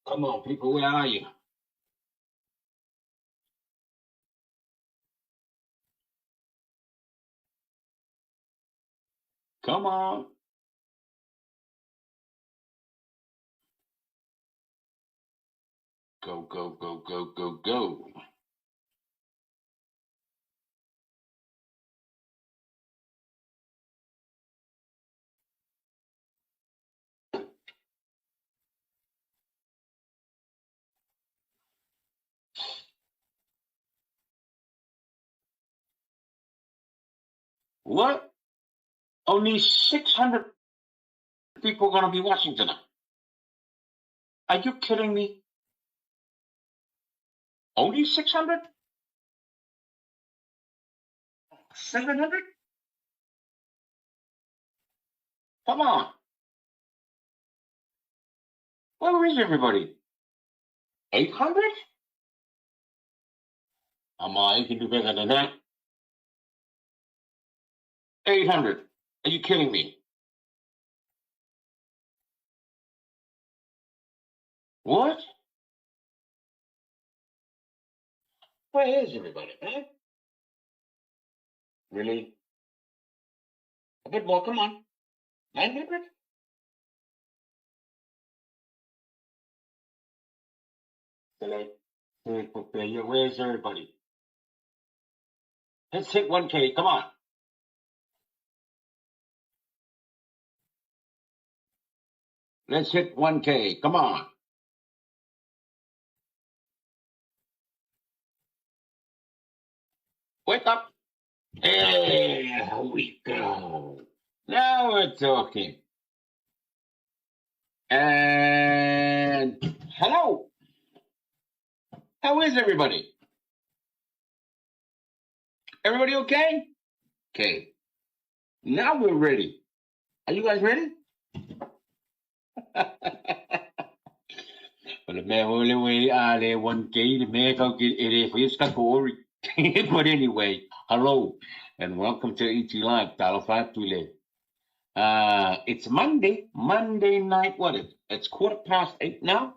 Come on, people, where are you? Come on. Go, go, go, go, go, go. What? Only 600 people are going to be watching tonight. Are you kidding me? Only 600? 700? Come on. Where is everybody? 800? Come on, you can do better than that. 800. Are you kidding me? What? Where is everybody, man? Really? A bit more, come on. 900? Where's everybody? Let's hit 1K, come on. Let's hit 1K, come on. Wake up. There we go. Now we're talking. And hello. How is everybody? Everybody okay? Okay. Now we're ready. Are you guys ready? But anyway, hello and welcome to ET Live, Talafatule. It's Monday night. What is it? It's 8:15 now.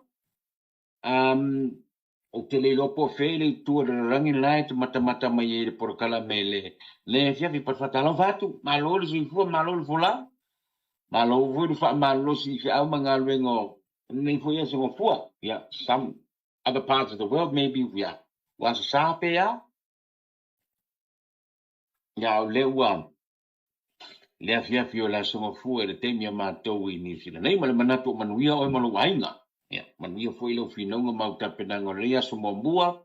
O te le lopo fele tua rangi lai te mata mai e por kala mele. Le fia vi par fatalo fatu, malo si fu malo fula. Malo fu fa malo si fi au manga lengo. Nei fu yes ngo fu. Yeah, some other parts of the world maybe yeah. Was sape ya. Ya le le fia fi la so fu e te mi ma to i ni si. Nei mal manato manuia o malo wainga. Yeah, manuia foi lo fino ngo mau tapenango ria so mua.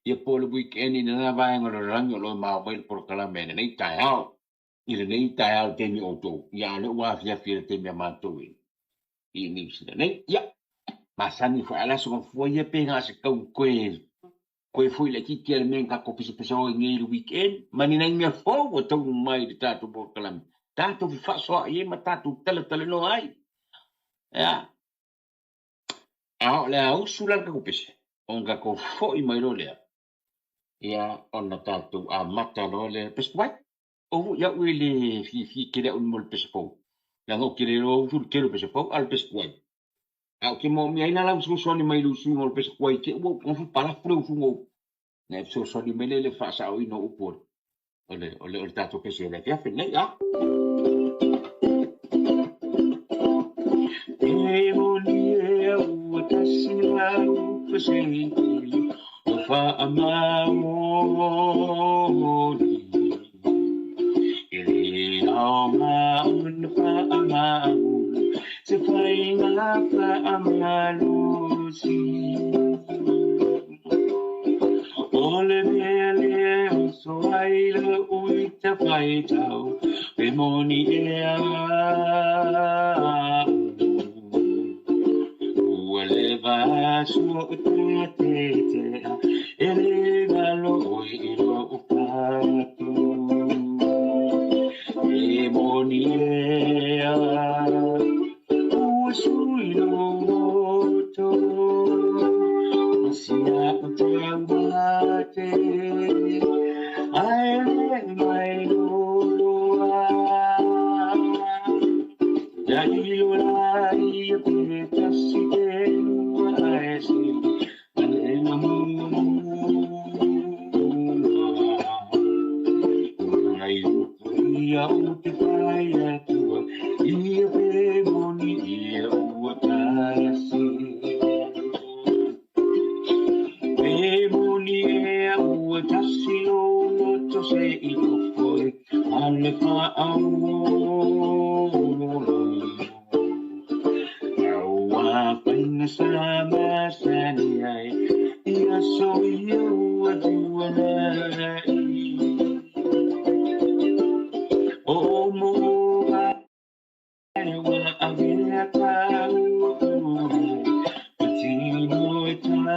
Ia polo weekend i nana vai ngoro rangi o lo mau mai por kala mene nei tai au. I le nei tai au te mi oto. Ia le ua fia fia te mi amato i. I ni sida nei. Ia. Masani fo ala so fo ia pe nga se kau koe. Koe foi le ki kia men ka ko pisi pisa o ngai le weekend. Mani nei mea fo o tau mai de tatu por kala mene. Tatu fi fa so ai ma tatu tele no ai. Ia. Au le au sulan ka ko pisi. Onga ko fo i mai ro lea. Ia ona tatu a mata lo le peswai. O ya wele fi kere un mol pespo. La no kere lo sul kero pespo al peswai. Au ke mo mi aina la so so ni mai lu su mol peswai ke wo on fu pala fro fu ngo. Ne so so ni mele le fa sa o no upor. Ole tatu pesi le fia fe ne ya. E mo ni e o tasila u pesi. O fa amamo maun fa amaun se fai nga fa amalusi ole vele so ai le uita fai tau pe moni ea ole va su te ele valo i lo upatu Monia, Usuiloto, Sia Utambate, I my Loa, Yayula, Petasite, so se I o foi ale pa au wa paina sama sani ai ia so you aduana o mo wa avina ka patino etasi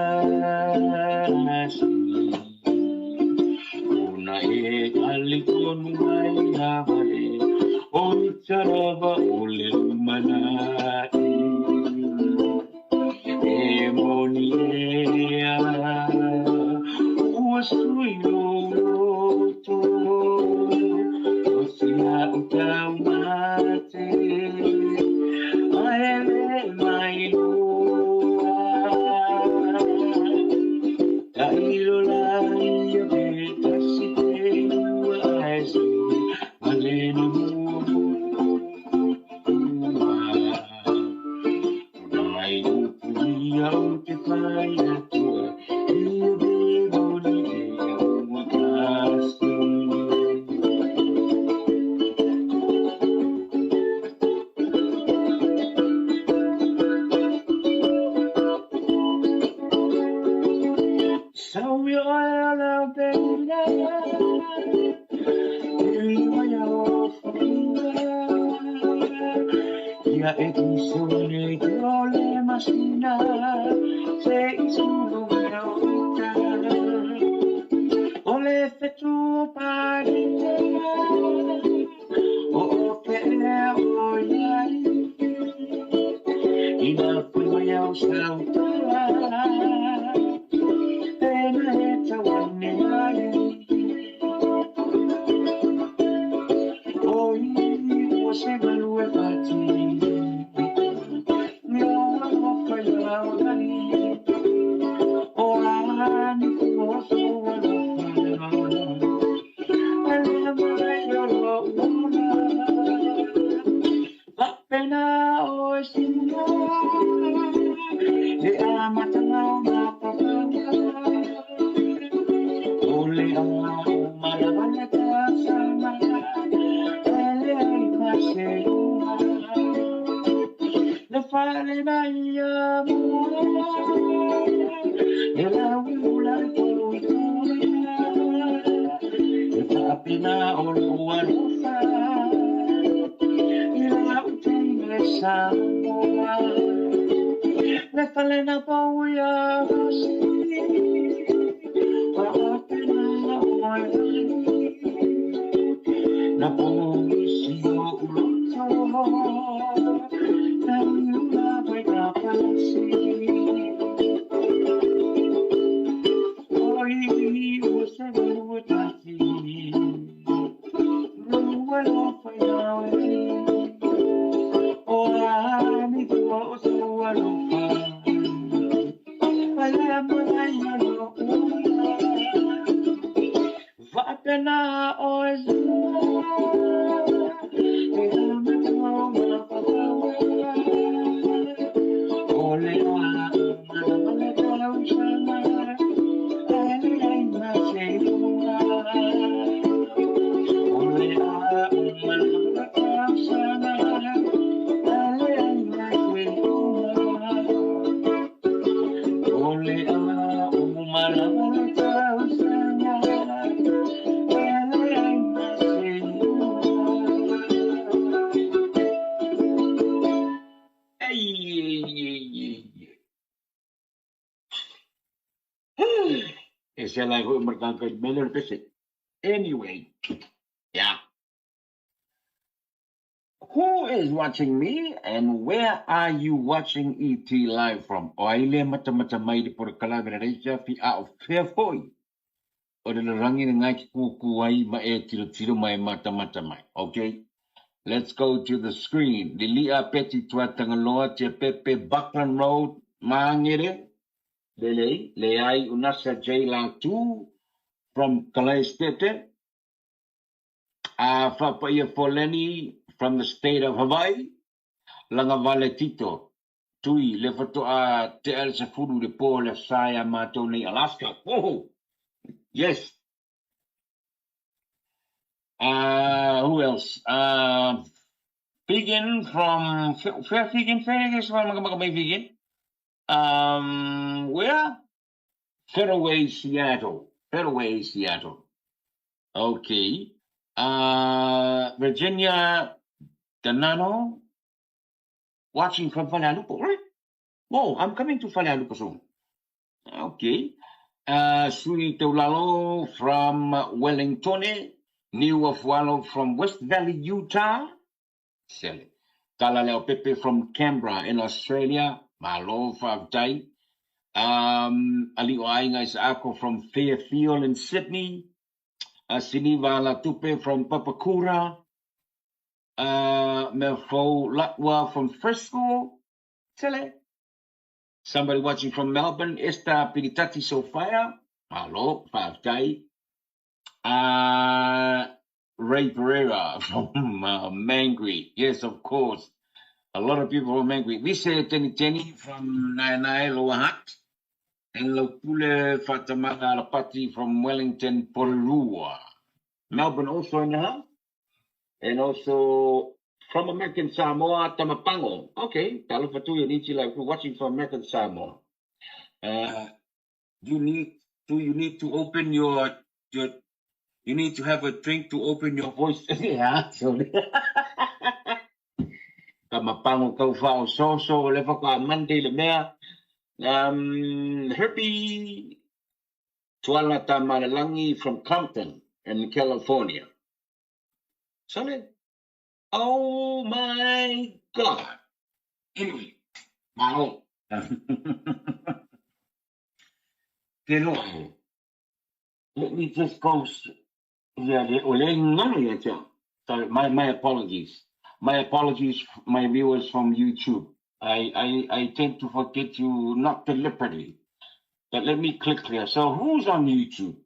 una e kalikon mai avale o charava ole manai Emonia, uasuilo to, osia utamate, aele mailua, kailo la ia beta site uaisi, alena Ya edisone le masina se isuno meota ole fetu parite o pere o yai ina puma ya usauta pena eta wane ai oi você value pati Esa la go merkangka beler pese. Anyway, yeah. Who is watching me and where are you watching ET live from? O aile mata mai di por kalabra reja fi a of fairfoi. O de rangi ngai kuku ai ma e tiro mai mata mai. Okay? Let's go to the screen. Lilia Peti Tuatangaloa Te Pepe Buckland Road Mangere. Le ai unasa J-Lang 2 from Calais State. Fapaya Foleni from the state of Hawaii. Langa Valetito. Tui le foto a te el se furu de po le saia mato nei Alaska. Oh, yes. Who else? Vegan from Fair Vegan, Vegan. Where? Fairway, Seattle. Fairway, Seattle. Okay. Virginia Danano, watching from Falalupo, right? Oh, I'm coming to Falalupo soon. Okay. Sui Teulalo from Wellington, New of Wallow from West Valley, Utah. Silly. Kalaleo Pepe from Canberra in Australia. Malo Favtai. Ali Oainga is Ako from Fairfield in Sydney. Siniva Latupe from Papakura. Melfo Latwa from Frisco. Silly. Somebody watching from Melbourne, Esta Piritati Sofia. Hello, Favtai. Ray Pereira from Mangry. Yes, of course. A lot of people from Mangry. We say Tenny from Nai Lower Hutt. And Lokule Fatamaga Lapati from Wellington, Porua. Melbourne also in the house. And also from American Samoa, Tamapango. Okay, Talafatu Yanichi, like we're watching from American Samoa. You need to open you need to have a drink to open your voice. Yeah, sorry. Tamapango Kaufao so level Monday the mayor. Herbie Tuala Tamalangi from Compton in California. Solid. Oh my God. Anyway, wow. Let me just go. Sorry, my apologies. My apologies, my viewers from YouTube. I tend to forget you, not deliberately. But let me click here. So who's on YouTube?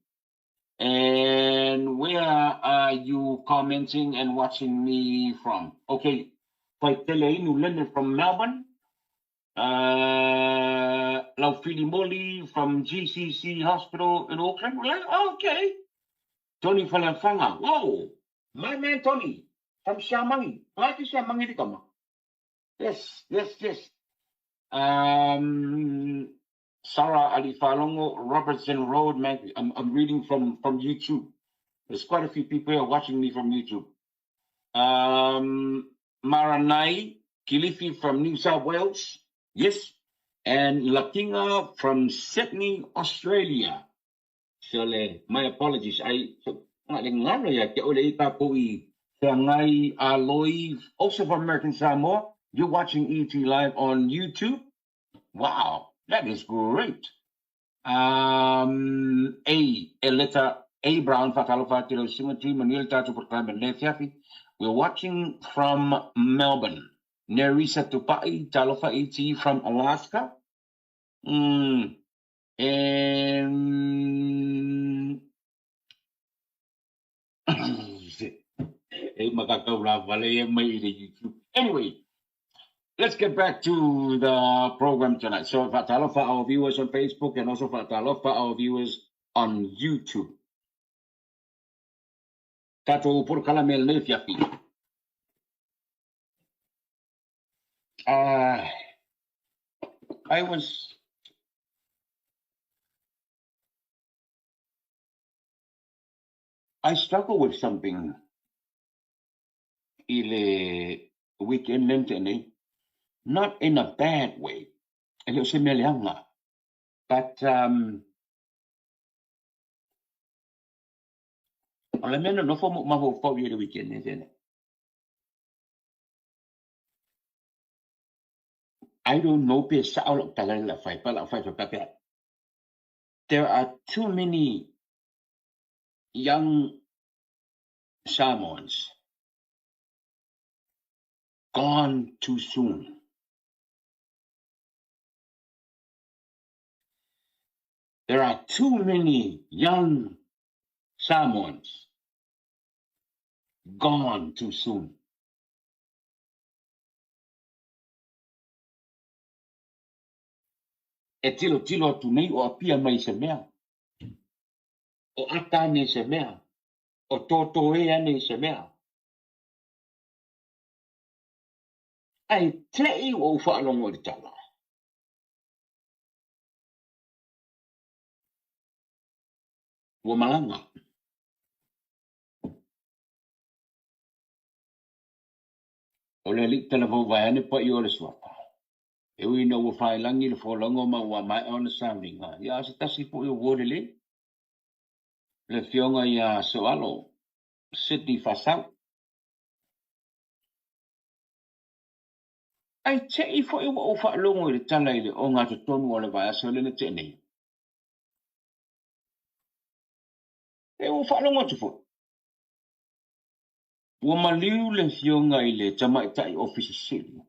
And where are you commenting and watching me from? Okay, Lennon from Melbourne. Laufili Moli from GCC Hospital in Auckland. Okay. Tony Falafanga. Whoa, my man Tony from Siamangi. Why is Siamangi come? Yes. Sarah Ali Falongo, Robertson Road. I'm reading from YouTube. There's quite a few people here watching me from YouTube. Maranai Kilifi from New South Wales. Yes. And Latinga from Sydney, Australia. So, my apologies. Also from American Samoa. You're watching ET Live on YouTube. Wow, that is great. Letter A Brown Fatalofati Symmetry Manuel Tatu Proclaim. We're watching from Melbourne. Nerissa Tupai Talofa ET from Alaska. And anyway, let's get back to the program tonight. So, Fatalo for our viewers on Facebook and also Fatalo for our viewers on YouTube. Tato por calamel nefiafi. I struggle with something. Ile weekend lentene, not in a bad way. But no for the weekend. I don't know. There are too many young Samoans gone too soon. There are too many young Samoans gone too soon. E tilo tunei o apia mai se mea. O ata ne se mea. o toto e ane se mea. Ai te i o whaalongo i tala. Ua malanga. O le lik tala vau vai ane pa i o le suata. E ui na ua whailangi le whaolongo ma ua mai o na saminga. Ia se tasi po i o wore le. Le fionga i a soalo. Sydney Fasau. Ai te i fo i o whaalongo i le tala i le o ngā tonu o le vai asa le na te nei. E o whaalongo te fo. Ua maliu le fionga i le tamaitai ofisi sili.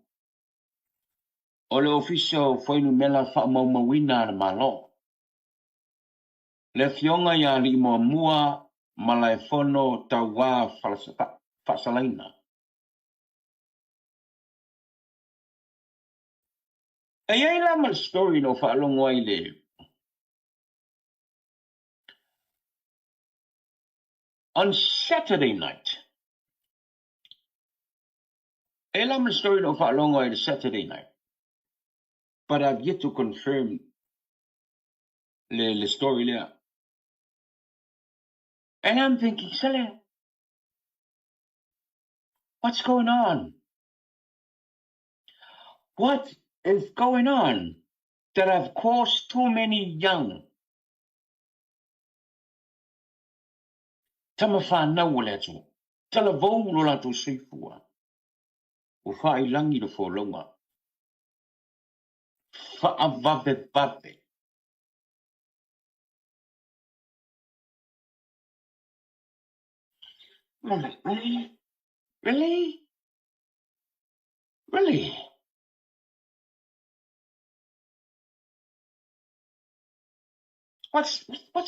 O le ofisa o whainu mela wha maumawina na malo. Le fionga ia li mua malai fono tawa whasalaina. E iei la mal story no whaalongo ai le. On Saturday night. E la mal story no whaalongo ai le Saturday night. But I've yet to confirm le story there. And I'm thinking, Sele, what's going on? What is going on that have caused too many young tama whanau o le atu. Tala vau lo la tu seifua. O whailangi le wholonga. Whaavave. Really? What's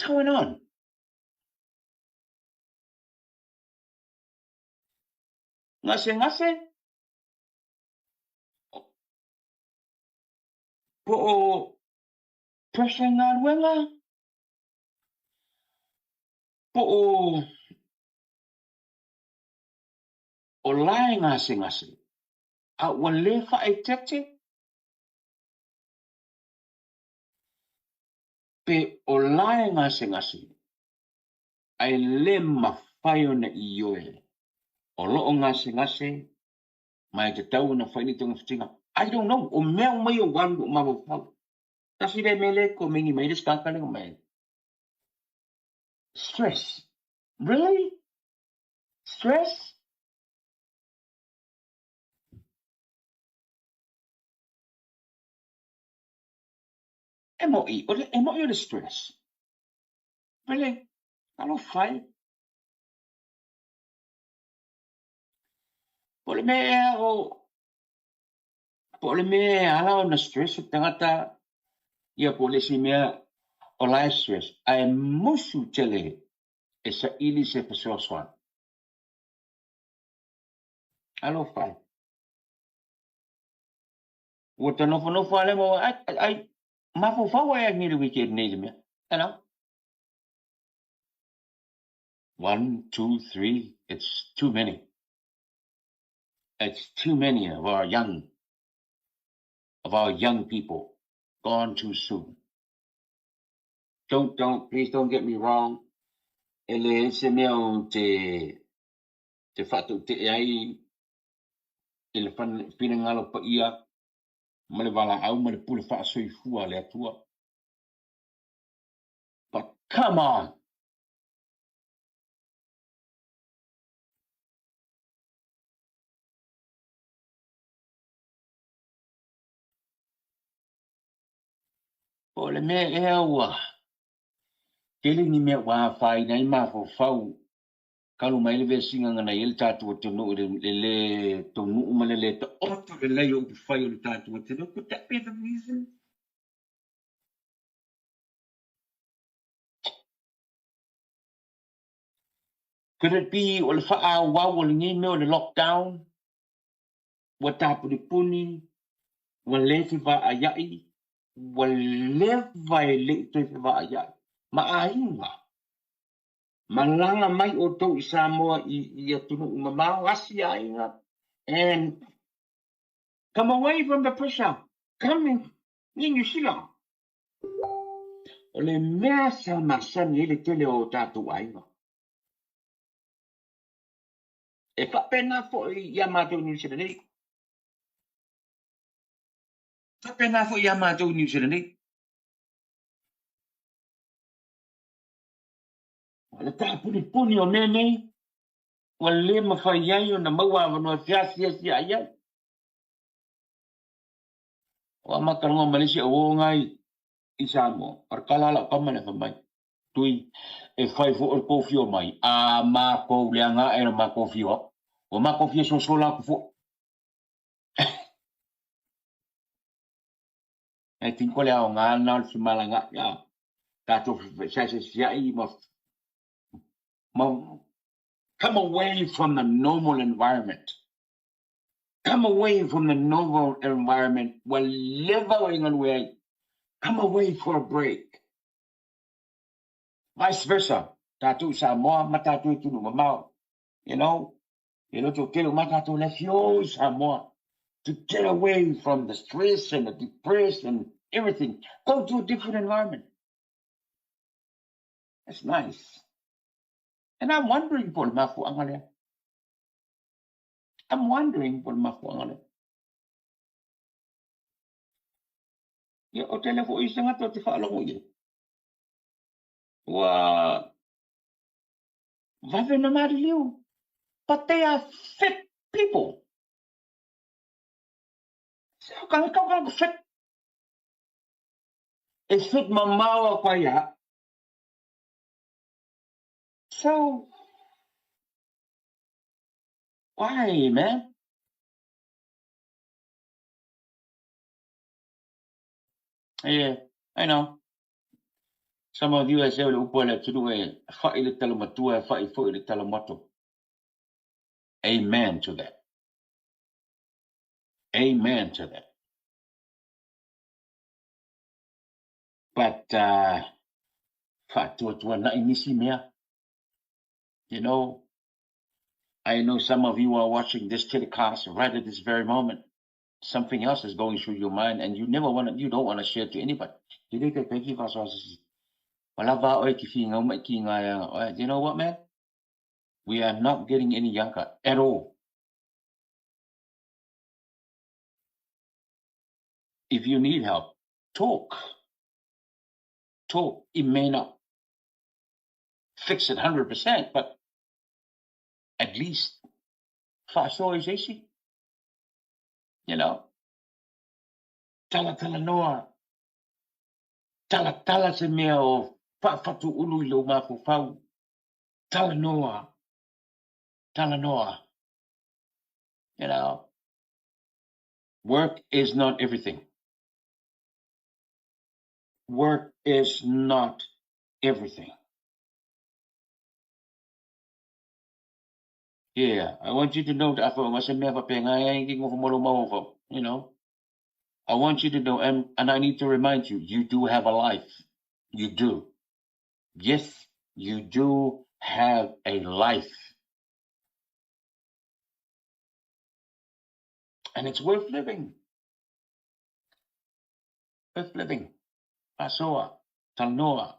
going on? Ngase? Po o pressure ngā ruenga? Po o lai ngase. A ua le whaetete? Pe o lai ngase. Ai le mawhai o na i oe. O loo ngase. Mai te tau na whainitonga whitinga. I don't know. O mea mai o wandu o mawawhau. Tasi re mele ko mingi mai des kakane o mai. Stress. Really? Stress? E mo i o le stress. Really? Alo whai. Po le mea ala o na stress o tangata. Ia po le si mea o lai stress. Ai musu tele e sa ili se pasua swan. Alo whai. Ua ta nofo ale mo ai mafu whau ai ngiri weekend nei mea. Ano? 1, 2, 3. It's too many. It's too many of our young people gone too soon. Please don't get me wrong. Ele se mea te whatu te ai ele whina ngalo pa ia ma le wala au ma le pule wha soifua le atua. But come on. O le mea ea ua. Kele ni mea waa whai nei mafo whau. Kalu mai le vesinga ngana il tātua tonu le tonu umale le ta oto le lei o whai o le tātua tonu. Could that be the reason? Could it be o le wha wau o le ngi mea o le lockdown? Wa tāpu le puni? Wa le te wa a iai? Wa le vai le te wa a iai? Ma a inga. Malanga mai o tau I Samoa I atunu umamau asi ainga. And come away from the pressure. Come in New Zealand. O le mea sa masani ele tele o tātou ainga. E whapena fo I Yamato New Zealand. Whapena fo I Yamato New Zealand. Le tāpuni puni o nene. Wa le mawhaiai o na maua wanoa whiasia si aia. Wa makalonga Malaysia o ngai I Samoa. Ar kalala pamana whamai. Tui e whai fo o kofi o mai. A mako leanga e na mako fio. O mako fio so sola ku fo. E tinko lea o ngā nal si malanga. Ya. Tato sa siai ma come away from the normal environment. Come away from the normal environment. Well, live on way. Come away for a break. Vice versa. Tatu Samoa, matatu tunu mamau. You know, to tell matatu lefio Samoa. To get away from the stress and the depression and everything. Go to a different environment. That's nice. And I'm wondering, Paul Mafu Angale. I'm wondering, Paul Mafu Angale. Ya o telefo isa nga to te whaalongo ye. Wa vave na mariliu. But they are fit people. So kang fit. E fit mamawa kwa ya. So why, man? Yeah, I know. Some of you say upole to do a fa'i le talamatua, fa'i fo'i le talamato. Amen to that. Amen to that. But fa'tua na inisi mea. You know, I know some of you are watching this telecast right at this very moment. Something else is going through your mind, and you don't want to share to anybody. You know what, man? We are not getting any younger at all. If you need help, talk. It may not fix it 100%, but at least facilization. You know, tala noa, tala se mea o fatu ulu ilo mafu fau, tala noa. You know, work is not everything. Work is not everything. Yeah, I want you to know that you know, I want you to know, and I need to remind you, you do have a life. You do. Yes, you do have a life. And it's worth living. Worth living. Pasoa, tanoa.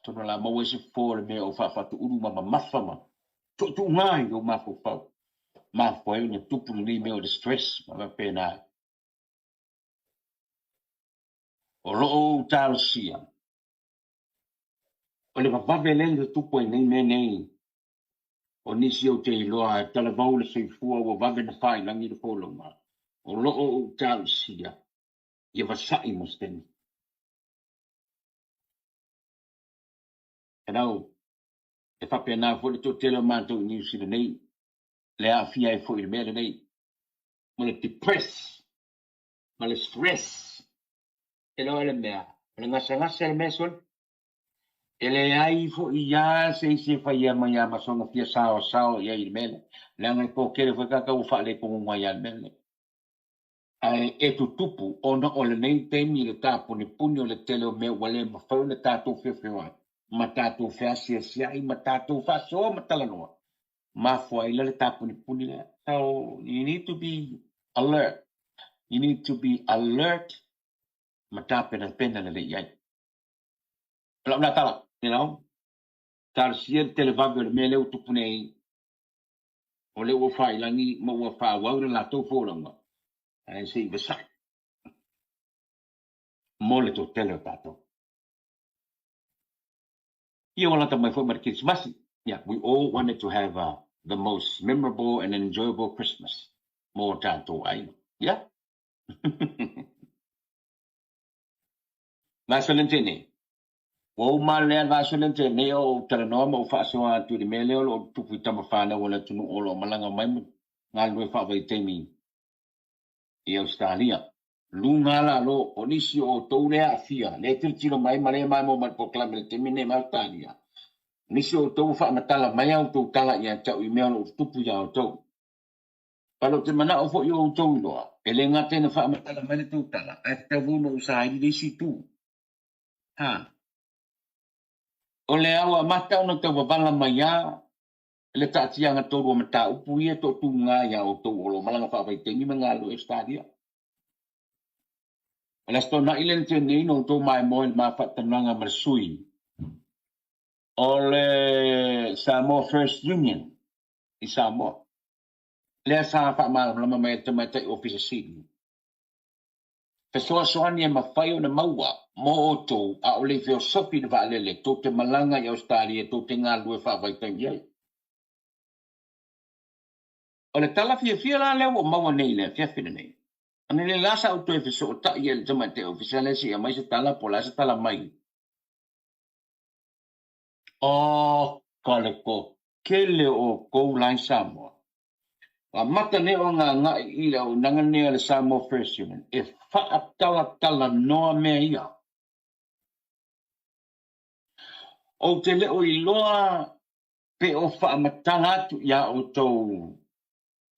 Tono la mawese for me o fafatu uru mama mafama. Tu ngai o mafo fau. Mafo e ne tupu ni me o the stress mama pena. O loo tal sia. O le vavave le tupu e nei me nei. O nisi o te iloa tala vaule se fua o vave na fai langi de polo ma. O loo tal sia. Ia vasai mosteni. E nau, e whapena fo le to telo mātou i New Zealand nei. Le a fia e fo i le mea nei. Ma le depress. Ma le stress. E loa le mea. Le ngasa le mea sol. E le ai fo i ia se fai ia mai a masonga fia sao ia i le mea. Le angai po kere fo kaka u wha le kongu mai a le mea. Ai e tu tupu o na o le nei temi le tāpuni puni o le tele o mea wale ma whau le tātou whiwhiwa. Matatu fasi sia matatu faso matalanoa. Mafua ila le tapuni puni le. So you need to be alert. You need to be alert. Matapena pena le yai. Kalau nak tala, you know, tar sier televago le mele utupune. Ole wo fai langi mo wo fa wa la to fo langa. I say besai. Mole to telepato. You want to my former Christmas? Yeah, we all wanted to have the most memorable and enjoyable Christmas. More time to I. Yeah. Vasolentene. Wo male vasolentene o telenoma o fasoa tu di mele o tu pitama fana wala tu no o malanga mai ngalwe fa vai temi e Australia. Lungala lo onisi o toure afia. Le tiro mai male mai mo mal proclame temi ne Australia. Nisi o tau wha matala mai au tau tala ia tau I mea o tupu ia o tau. Palo te mana o fo I o tau loa. E le ngā tēna wha matala mai le tau tala. A te tawu no usahari resi tū. Ha. O le awa mata o no tau wabala mai a. Le tātia ngā tau rua mata upu ia tō tū ngā ia o tau olo. Malanga wha vai tengi me ngā lo e stadia. O le sto na ilen te nei no tau mai moe ma whatananga marsui. Ole Samoa First Union I Samoa. Le sa fa ma lama mai te mai te office Sydney. Pe soa ni ma fai o na maua mo o to a ole feo sofi de valele to te malanga I Australia to te ngā lue fa vai tangi ai. Ole tala fia la le o maua nei le fia fina nei. Ane le lasa o to e fiso o ta I el te mai te office le si a mai se tala po la se tala mai. Oh, kaleko, kele o kou lai Samoa. Wa mata ne o ngā I le o nanga nea le Samoa First Union. E wha tala noa mea ia. O te leo I loa pe o wha matanga atu ia o tau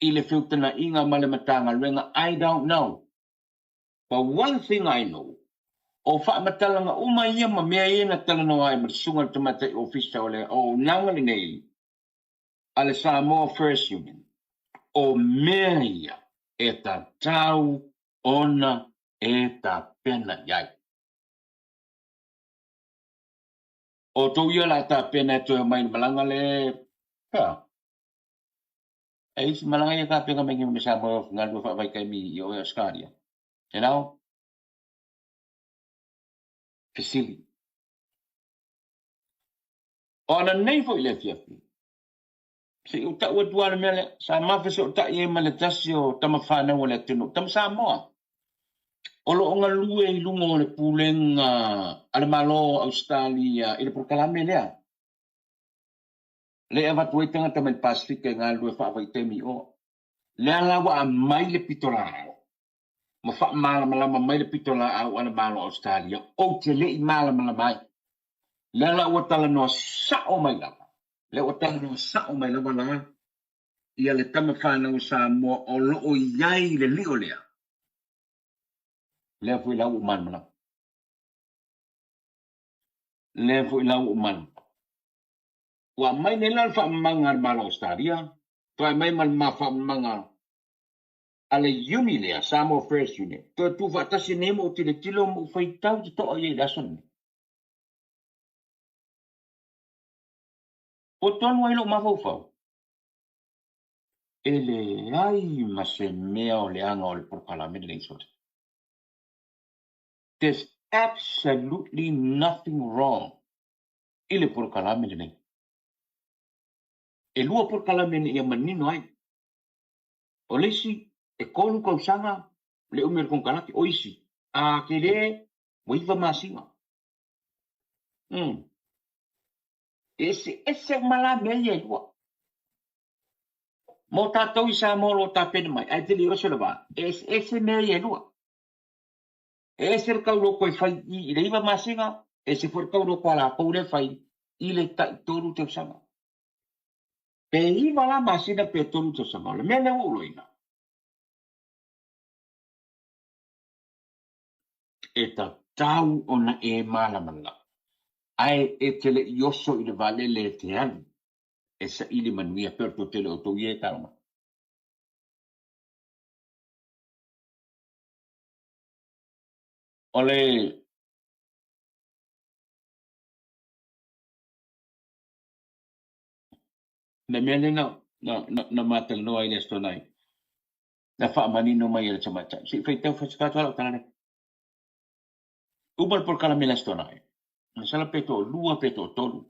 I le whiutana inga male matanga renga. I don't know. But one thing I know. O wha matalanga uma ia ma mea ia na tala noa ai marisunga te mata ofisa o le o nanga le nei. Ale Samoa First Union. O mea ia e ta tau ona e ta pena iai. O tau ia la ta pena to mai malanga le ha. E isi malanga ia ka pena mengi me Samoa ngal fa vai kai mi I o Australia. You know? Fisili. Ona nei fo ile fiafi. Si uta ua tuana mele sa mafese o ta ie male tasi o tamawhana o le tino. Tam Samoa. Olo o ngā lue I lungo o le pūlenga ale malo Australia I le prokalame lea. Le eva tuetanga tamai Pasifika ngā lue whaavai temi o. Le alawa a mai le pitolao. Ma wha malama mai le pitolao ale malo Australia. O te le I malama mai. Le alawa tala noa sao mai lama. Le o tala noa sao mai lama lama. Ia le tamawhana o Samoa o loo iai le lio lea. Le fui lau uman mana. Le fui lau uman. Wa mai ne lan fa manga malo Australia. Toi mai man ma fa manga. Ale uni lea Samoa First Union. Toi tu fa tasi nemo o tile tilo mo fai tau te toa ye lason. O tonu ai lo mafau. Ele ai ma se mea o le anga o le prokalame le isot. There's absolutely nothing wrong. Ile prokalame le nei. E lua prokalame le ia manino ai. O lesi e kolu kausanga le umer kong kalaki o isi. A kere waiva masinga. Ese mala mea ia lua. Mo tātou I Samoa lo tāpena mai. Ai te li oso le wā. Ese mea ia lua. Ese le kau loko I whai I le iwa masinga. Ese fwere kau loko ala kou le whai I le tai toru te usanga. Pe iwa la masina pe toru te usanga. Le mea le ulo ina. E ta tau ona e mala mala. ai e tele ioso i le vale le te anu. E sa ili manuia perto tele o tau ie kalama. Ole, na mele na matal no ai lesto nai. Na fa mani no mai le chamata. Si feitau fasikato ala tanane. Ubal por kala lesto nai. Na sala peto lua peto tolu.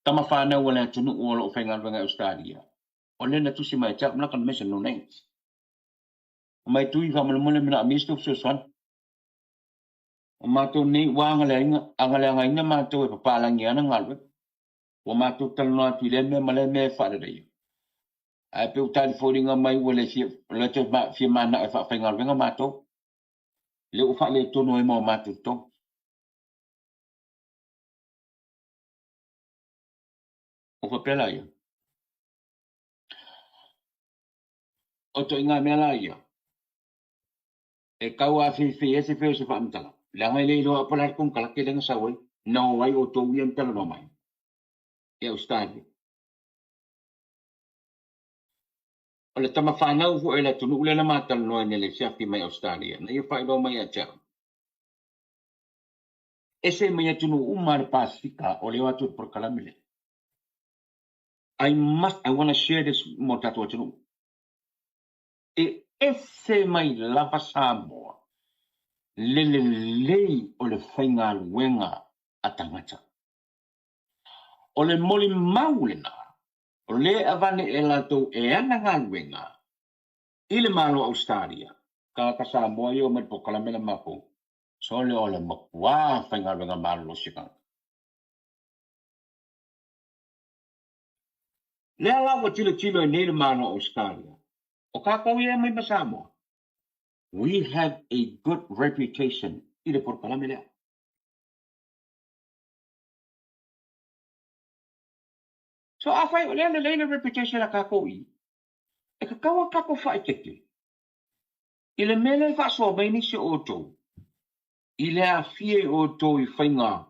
Tama whānau wale tunu o whainga runga Australia. O lena tusi mai chap na kan mesa no nei. Mai tui fa mole mina amisto so swan. O mato nei wanga le inga mato e papalangi ana ngalwe. O mato talno atu le me male me fare dai. Ai pe utali foringa mai wale si le te ma fi mana e fa whainga runga mato. Le u fa le tono e mo mato to. O fa pela ia. O to inga mela ia. E kau a fi ese fe se fa mtala. La ngai le lo apolar kung kala ke lenga sawe. No wai o to wien tala no mai. E Australia. O le tama whanau fu e le tunu ule na matal noe ne le siafi mai Australia. Na ia whaero mai a tia. Ese mai a tunu umar Pasifika o le watu por kalamile. I want to share this mo tatu tunu. E ese mai lava Samoa. Lei o le whainga luenga a tangata. O le moli maulena. O le avane e lato e ana ngā luenga. I le malo Australia. Ka Samoa i o mai po kalamile mako. So le ole makua whainga luenga malo lo sikanga. Le ala wa tilo e nei le malo Australia. O ka kau ia mai Samoa. We have a good reputation i le por kalamile. So afai o le reputation la kako i. E ka kaua kako wha teke. I le mele wha soa mai nisi o tau. I le a fie o tau i whainga.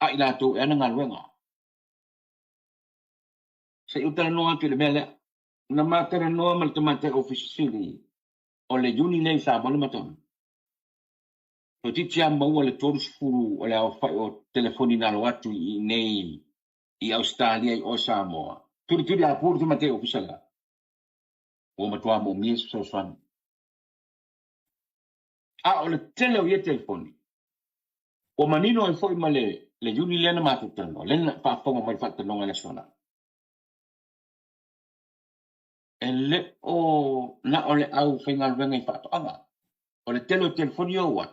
A i la tau e ananga luenga. Se utara noa ki le mele. Na matara noa mal tamate ofisili. O le juni le sa mole matona. O titia maua le torus furu o le au whai o telefoni nalo atu i nei i Australia i o Samoa. Turi a puru tu mate ofisala. O matua mo mies so swan. A o le tele o ie telefoni. O manino e foi male le juni le na matutano. Le na whaafonga mai whatanonga na sona. E le o na o le au whainga luenga i whaatoanga. O le tele o telefoni o wat.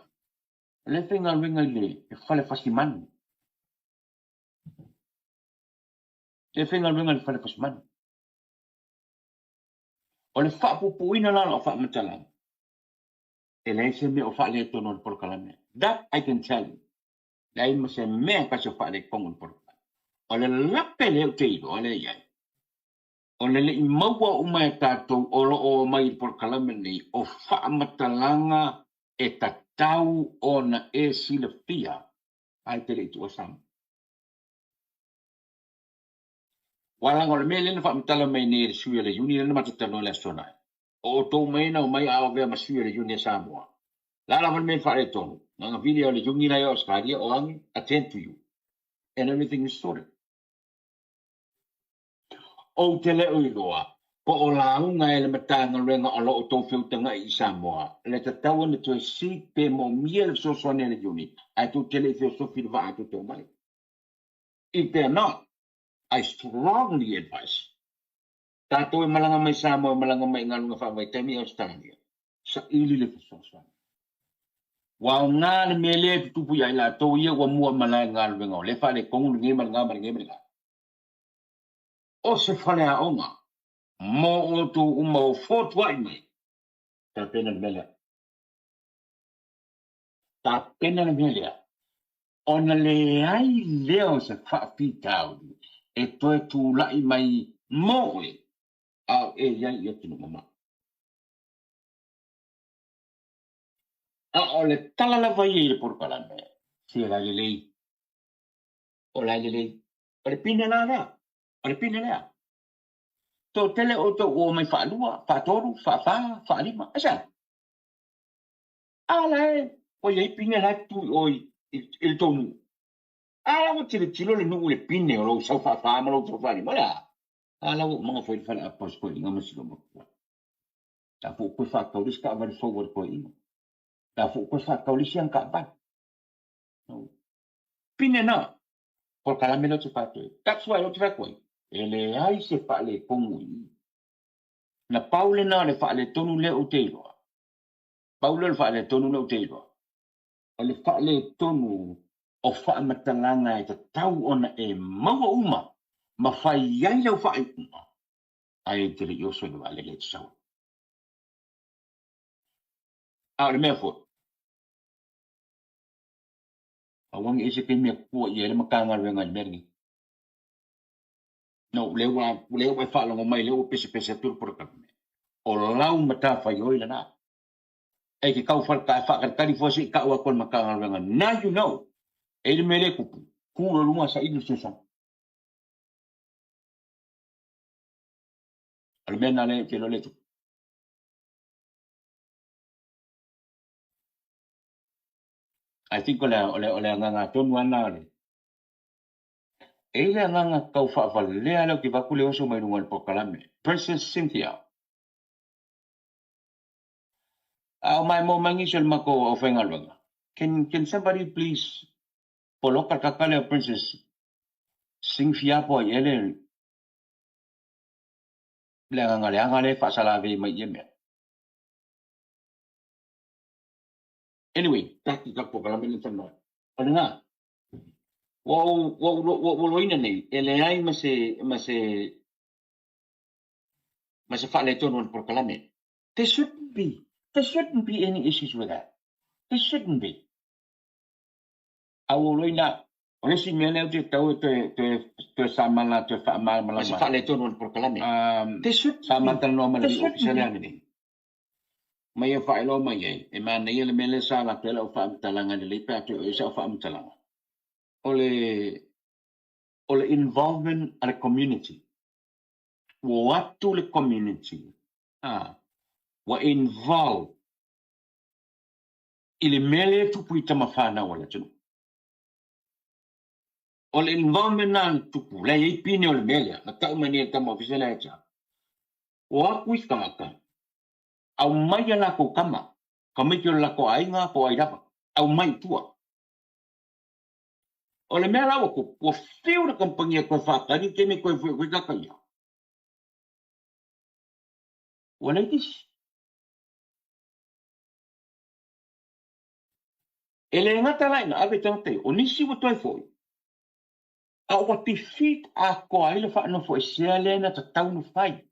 Le whainga luenga i le e whale whasimanu. Le whainga luenga i whale whasimanu. O le whaapupuina lana o whaamatalanga. E le se me o whaale tono o porkalame. That I can tell you. Lai ma se mea ka se whaale kongo o porkalame. O le lape leo te ilo, o le iai. O le i maua umai tātou o lo o mai porkalame nei o whaamatalanga e tatau o na e sila fia. Ai te reitu o sama. Walang o le mea lena whaamatala mai nei re sui le juni lena matatano le astonai. O tō maina o mai ao vea masui le juni Samoa. Lala man men whaare tonu. Nga video le jungi na i Australia o angi, attend to you. And everything is sorted. O te leo i loa, po o la unga e le matanga renga o lo o tō whiutanga i Samoa. Le te taua na tue si pe mo mia le sosone le juni. Ai tō te le filosofi le waa tō tō mai. If they're not, I strongly advise. Tātou e malanga mai Samoa, malanga mai ngalunga whawai temi Australia. Sa ili le filosofi. Wa nga le mele tupu ya ila to ye wa mua malai nga le ngo le fa le kong nge mal nga o se fa le onga mo o tu mo fort wai mai ta pena le mele ona le ai leo se fa pitau e to e tu lai mai mo e a e ya ye tu mama a o le tala la vai e por kalame Si la lei. O la lei. O le pina la. O le pina la. To tele o to o mai fa lua, fa toru, fa lima. Asa. Ala e. O ye pina la tu o il tonu. Ala o tilo le nu le pine o lo sa fa ma lo fa lima la. Ala o mga foi fa apos ko inga masilo mo. Ta fu ko fa ko ska va forward ko inga. Ta fu ko fa ko siang ka ba. Pine na. Por calamelo te pato. That's why o te fa ko. Ele ai se fa le kongu. Na Paule na le fa le tonu le o te loa. Paule le fa le tonu le o te loa. O le fa le tonu o fa matalanga e te tau ona e maua uma. Ma fai iai leo fa i uma. Ai te le yoso le wale le tsau. A le mea fo. A wangi ese ke mea kua i ele makanga renga i meringi. No, lewa e fa longo mai lewa pese turu por kakame. O lau mata fai oila na. E ke kau whakatari fwasi ka ua kon makanga renga. Now you know. E le mere kupu. Kuro lunga sa inu susang. Al mena le te lo le tu. I think ole nganga tonu ana le. E le nganga kau whawalea leo ki waku le oso mai runga le pokalame. Princess Cynthia. Au mai mo mangisel mako o whenga lunga. Can somebody please poloka kakale o Princess Cynthia po i ele le nganga le whasalave mai i mea. Anyway, taki ka pokalame le tanoa. Ole ngā. Wo loina nei, ele ai ma se whale tonu on pokalame. There shouldn't be any issues with that. There shouldn't be. Au loina, resi mea leo te tau te samala, te whaamala. Ma se whale tonu on pokalame. There shouldn't be. Samantala noa malabi ofisale ane. Mai e whaelo mai e. E mana ia le mele sa la tela o whaamtalanga ni leipa atu o isa o whaamtalanga. Ole involvement at a community. What to the community? Wa involve. Ile mele tupu ita mafana wala tunu. Ole involvement na tupu. La ye pine ole mele. Na tau mani e tama ofisela e cha. Wa kuis kamaka. Au mai ala ko kama. Kamiki o lako ainga ko airapa. Au mai tua. O le mea lawa ko whiu na kompangia koe whakari tene koe kakaya. O ladies. Ele ngata laina ave tante o nisi wa toi foi. A wa te fit a ko aile wha no foi sea lena ta taunu whai.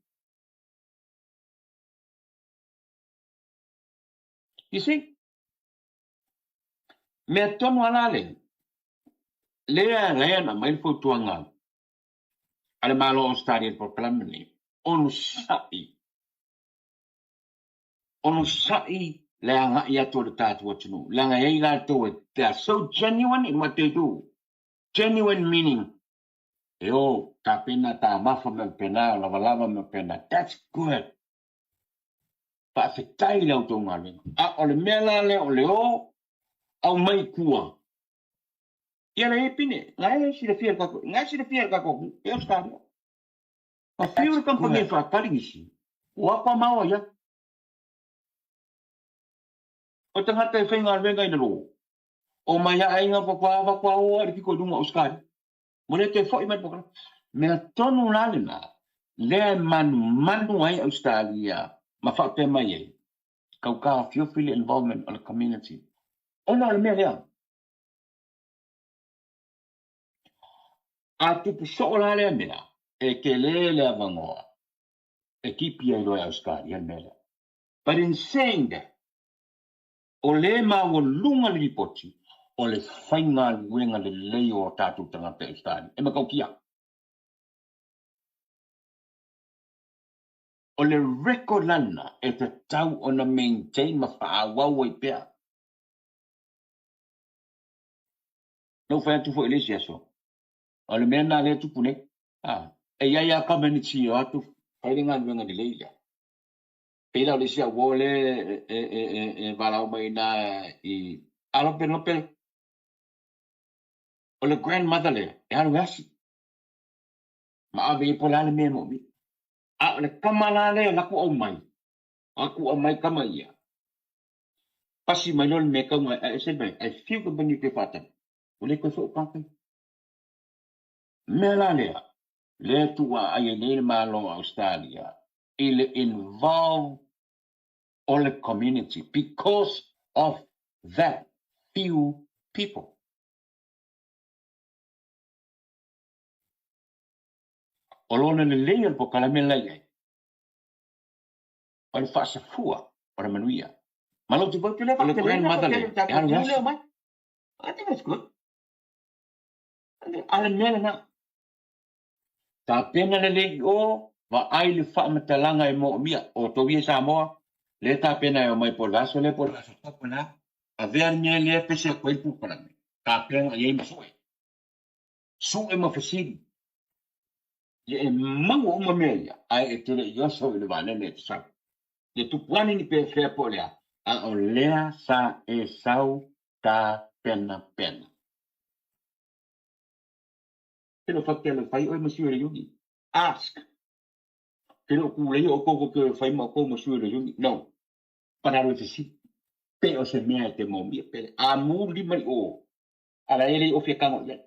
You see? Mea tonu alale. Lea na mai fo tuanga. Ale malo on stari por plamini. Onu sai le anga ia to tatu atunu. Langa ia la to they are so genuine in what they do. Genuine meaning. Eo ta pena ta mafa me pena la valava me pena. That's good. Pa fetai le auto ngale. A ole mela le ole o au mai kua. Ia le pine. Ngai si le fiel kako. Eu sta. A fiel company fa kalingisi. Wa pa mau ya. O tangata e whainga arwenga ina loo. O mai a inga wakwa o ari kiko dunga o skari. Mone te whoi mai pokala. Mea tonu lalena. Lea manu ai Australia. Ma whakte mai e. Kau ka feel involvement on the community. Ona le mea lea. A tupu so lalea mea. E ke lea vangoa. E kipi ai loe Australia mea. But in saying that, o le maua lunga li poti, o le whainga luenga le leo o tātou tangata e stari. E makau kia. O le record lana e te tau o na maintain ma whaawau e pia. no fa tu fo ile sia so o le mena le tu pune e ya community o tu ai nga nga de le ya pe la le sia wo le vala mai na I alo pe no pe o le grandmother le e alo asi ma ave po la le me mo mi a le kamala le la ku o mai aku o mai kama ia pasi mai lol me ka mai e se be e fiu ko bani pe fata o le ko so pa me la le tu wa ai nei ma lo Australia il involve all the community because of that few people o lona le le po kala me la ia o le fa sa fua o le manuia ma lo tu po le fa le grandmother le ya mai I think that's good ale mele na ta pena le o va ai le fa matalanga e mo mia o to vi sa mo le ta pena e mai por vaso le por vaso pa na a ver mi le pese quel pu para me ta pena e mi su e mo fasidi e mango uma meia ai e tele yo so le vale le sa de tu plani ni pe fe por le a o lea sa e sau ta pena pero fa que le fai o monsieur le yugi ask pero ku le o ko que fai mo ko monsieur le yugi no para lo que sí pero se me te mo mi pe amu li mai o ala ele o fe kamo ya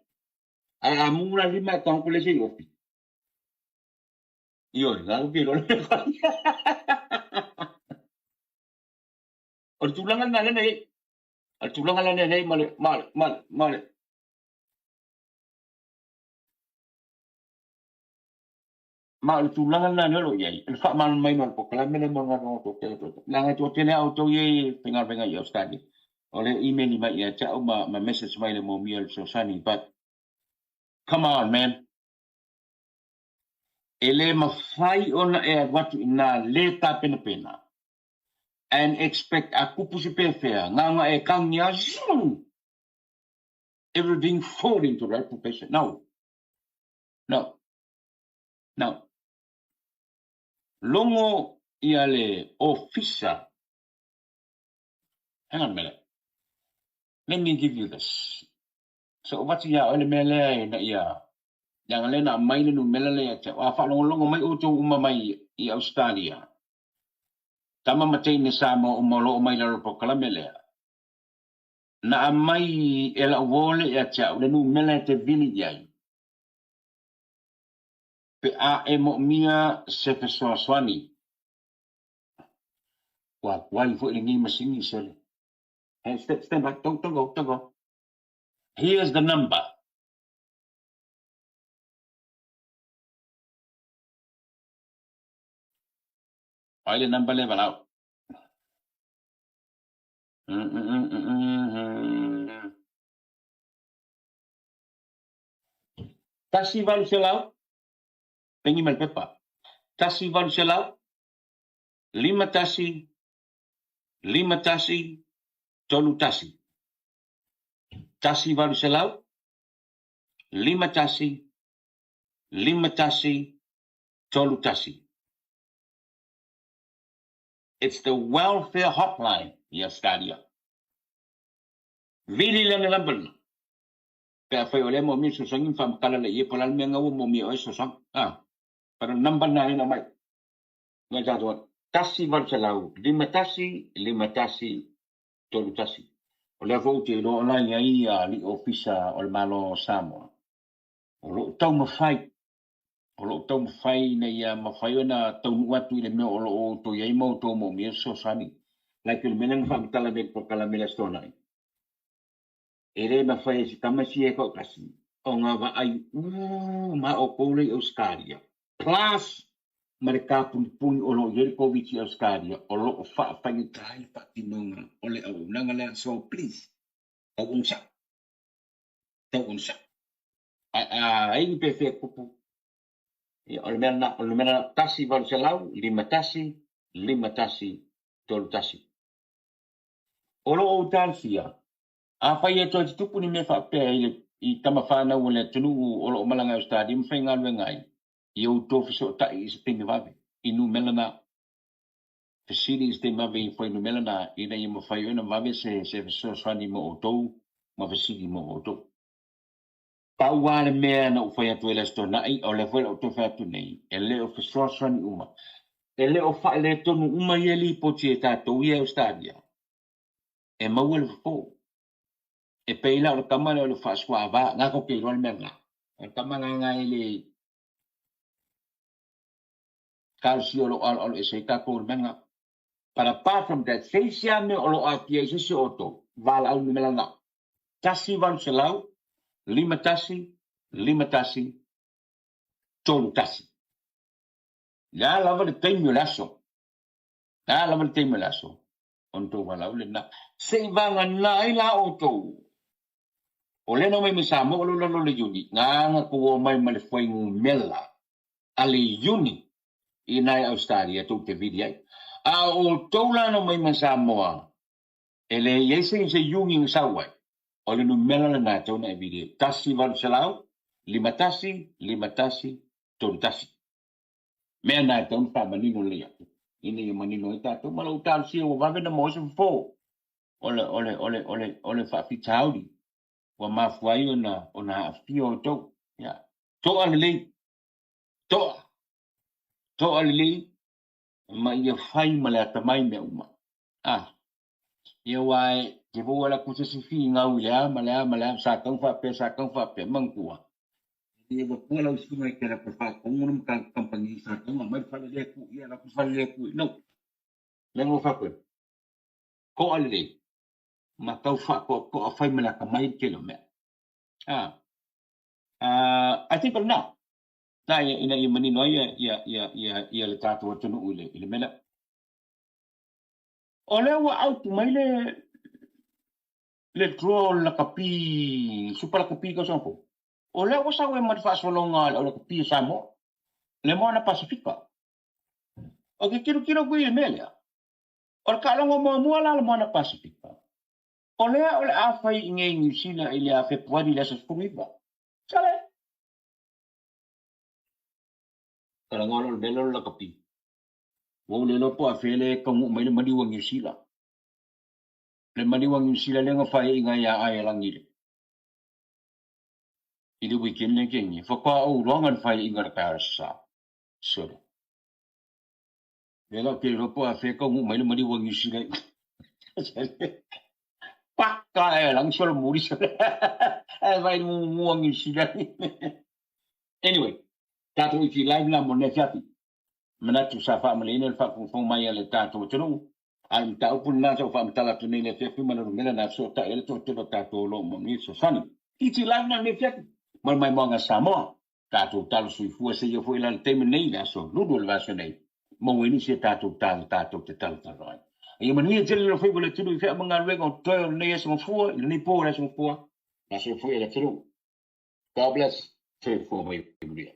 amu la li mai kan ko le se o fi yo la ko lo le fai o tu langa na le nei o tu langa le nei male ma tu langa na lo ye el fa mal mai mal ko kala me le mo ngano to ke to langa to tene auto ye penga yo stadi ole email ni mai ya cha ma message mai le mo mi el so sani but come on man ele ma fai ona e watu ina le ta pena and expect a kupu se perfea nga e kanya zoom everything fall into right position no longo ia le officer hang on a minute let me give you this so what ia ole mele na ia yang le na mai le no mele le cha wa fa longo mai o to uma mai I Australia tama matei ni sa mo umolo mai la po kala mele na mai ela wole ya cha le no mele te vini ai pe a e mo mia se fe so swani wa wai fo le ni masini sele hey stand back don't go here's the number ai le number level out tasi valu selau pengi mal pepa tasi valu selau lima tasi tolu tasi valu selau lima tasi tolu tasi it's the welfare hotline ya stadia vili le number pe fa ole mo mi so sangin fam kala le ye polal me ngawo mo mi o so sang para number na ina mai nga jadwa tasi valu selau lima tasi tolu tasi o le vote lo online ai li ofisa o le malo Samoa o lo tau mawhai na ia mawhai na tau watu I le mea o lo o to iai mau tō mo mea so sani like le menang whamitala me po kala mele stona e re mawhai si tamasi e kau kasi o ngā wa ai ma o koule Australia plus marika puni o lo Yerikovic Australia o lo whaafai trai whatinonga o le au nanga lea so please tau unsa ai pe fe kupu o le mena tasi valu selau lima tasi tolu tasi o lo o talsia a fai e toi tupu ni me fa pe I tamawhana wale tunu o malanga stadium whainga ngai. I o tofi so ta I se temi wawe. Inu melana. Facilities te mawe I whainu melana. I na I mawhai oina wawe se so swani mo o tou. Ma facility mo o tou. Pau wale mea na ufai atu ele sto na I o le whela o tofi atu nei. E le o so swani uma. E le o wha le tonu uma I li poti e tātou I au stadia. E mawele fo. E peila o le kamana o le wha swa wa. Ngā ko kei rol mea ngā. E kamana ngā ele kalsi o lo al e se tako mea ngā. But apart from that, sei sia me o lo atia I se oto. Vala au mela ngā. Tasi van se lau. 5 tasi. Tolu tasi. Ngā lava le teimio laso. Onto wala ule na. Sei vanga na ila oto. O le no mai misamo o lo le yuni. Ngā ko mai male foi mela. Ali yuni. Inai Australia to te vidia. A o tola no mai misamo. Ele yese se yuni sawai. O le no mela na tona e vidia. Tasi van selau. 5 tasi. Tolu tasi. Mea na tona pa manino lea. Ini manino ita to malo tal si o va na mo se fo. Ole fa fitaudi. Wa mafuai ona afio to. Ya. To alili. To alili. Ma ia fai mala tamai me uma. Ia wai te vola ku se fi ngau ya mala sa kang fa pe mangkua. Ia wa pula usu mai kera pa fa komunum kan kampani sa kang mai fa le ku ia la ku fa le ku no. Lengo fa ko alili. Ma kau fa ko fai mala tamai kelo me. I think now. Na ina I manino ia le tato tunu ule ile mela. Ole wa out mai le troll la kapi super la kapi ka sompo. Ole wa sa we mat fa solonga la kapi samo. Le mo na Pasifika. O ke kiro ku ile mela. O ka longo mo la mo na Pasifika. Ole a fai ngai sila ile a Februari la sa skuiba. Sale. Kala ngolo belo la kapi. Wo le lo po a fele ka mo mai le madiwang sila. Le madiwang sila le nga fai nga ya ai langile. Ile weekend le kengi. Fa kwa o rongan fai nga ka sa. So. Le lo ke lo po a fe ka mo mai le madiwang sila. Pakka e lang solo muri sa. Ai vai mo sila. Anyway, tato I live la mo ne fiati. Manatu sa fa malina fa fo mai le tato tunu al tau pun na so fa mtala tuni le fe mana mena na so ta ele to tato lo mo ni so sani iti live na ne fiat mal mai monga samo tato tal sui fu se yo foi la teme nei na so ludo le vaso nei mo weni se tato te tal roi e mani je le foi bole tunu fe manga le con to ne so fu ni po le so fu na so foi le tunu God bless for me.